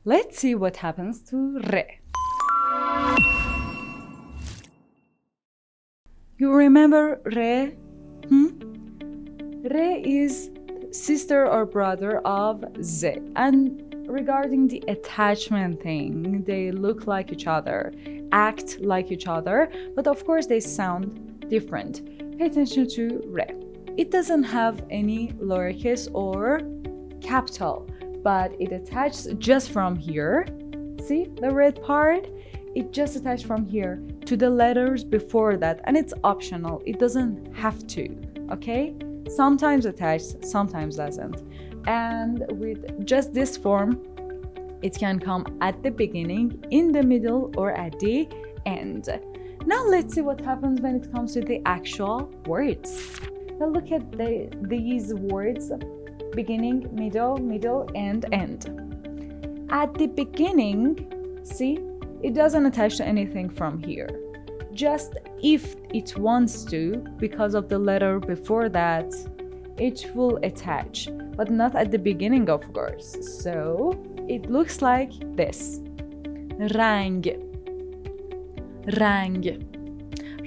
Let's see what happens to re. You remember re? Re is sister or brother of z. And regarding the attachment thing, they look like each other, act like each other, but of course they sound different. Pay attention to re. It doesn't have any lowercase or capital, but it attaches just from here. See the red part? It just attached from here to the letters before that, and it's optional. It doesn't have to, okay? Sometimes attached, sometimes doesn't. And with just this form, it can come at the beginning, in the middle, or at the end. Now let's see what happens when it comes to the actual words. Now look at these words: beginning, middle, and end. At the beginning, see, it doesn't attach to anything from here. Just if it wants to, because of the letter before that, it will attach, but not at the beginning, of course. So it looks like this. Rang. Rang.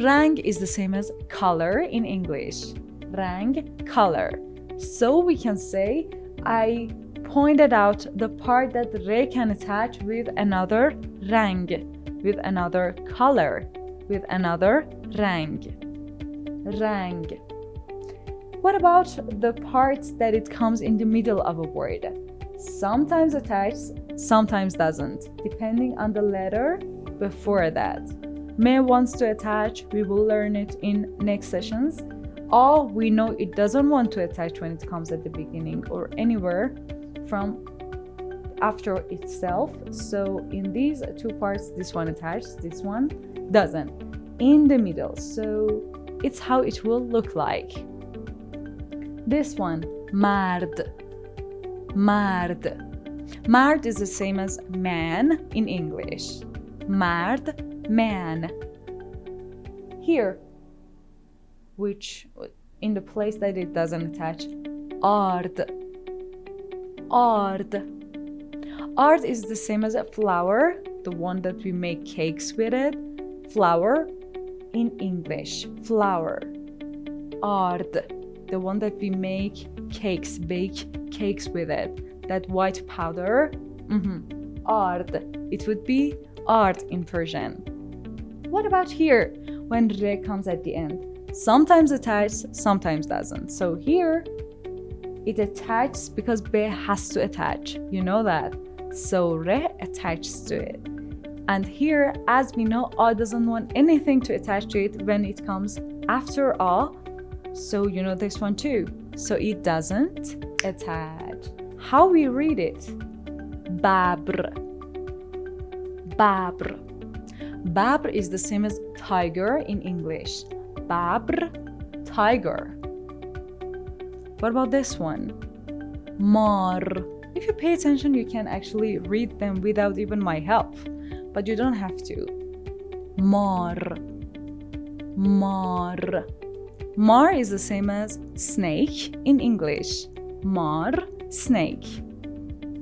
Rang is the same as color in English. Rang, color. So we can say, I pointed out the part that re can attach with another rang, with another color, with another rang. Rang. What about the parts that it comes in the middle of a word? Sometimes attaches, sometimes doesn't, depending on the letter before that. May wants to attach, we will learn it in next sessions. Or we know it doesn't want to attach when it comes at the beginning or anywhere from after itself. So in these two parts, this one attaches, this one doesn't. In the middle. So it's how it will look like. This one, mard. Mard. Mard is the same as man in English. Mard, man. Here, which in the place that it doesn't attach, ard. Ard. Ard is the same as a flour, the one that we make cakes with it. Flour in English, flour. Ard, the one that we make cakes, bake cakes with it. That white powder, ard. It would be ard in Persian. What about here when re comes at the end? Sometimes attaches, sometimes doesn't. So here, it attaches because be has to attach. You know that. So re attaches to it. And here, as we know, a doesn't want anything to attach to it when it comes after a. So you know this one too. So it doesn't attach. How we read it? Babr. Babr. Babr is the same as tiger in English. Babr, tiger. What about this one? Mar. If you pay attention, you can actually read them without even my help, but you don't have to. Mar. Mar. Mar is the same as snake in English. Mar, snake.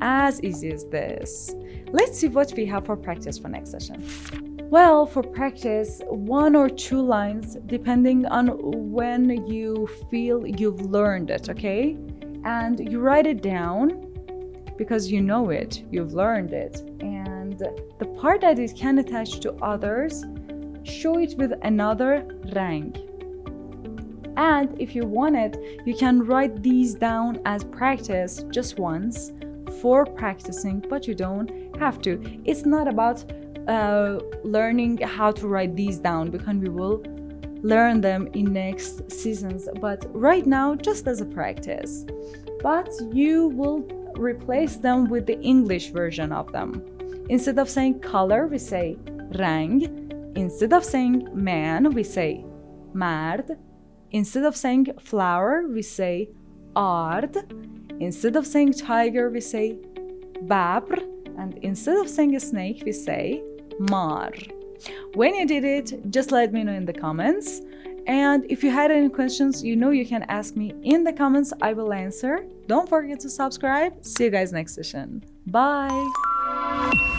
As easy as this. Let's see what we have for practice for next session. Well, for practice, 1 or 2 lines, depending on when you feel you've learned it, okay? And you write it down because you know it, you've learned it. And the part that it can attach to others, show it with another rang. And if you want it, you can write these down as practice just once for practicing, but you don't have to. It's not about learning how to write these down because we will learn them in next seasons, but right now just as a practice. But you will replace them with the English version of them. Instead of saying color, we say rang. Instead of saying man, we say mard. Instead of saying flower, we say ard. Instead of saying tiger, we say babr. And instead of saying a snake, we say mar. When you did it, just let me know in the comments. And if you had any questions, you know you can ask me in the comments. I will answer. Don't forget to subscribe. See you guys next session. Bye. you.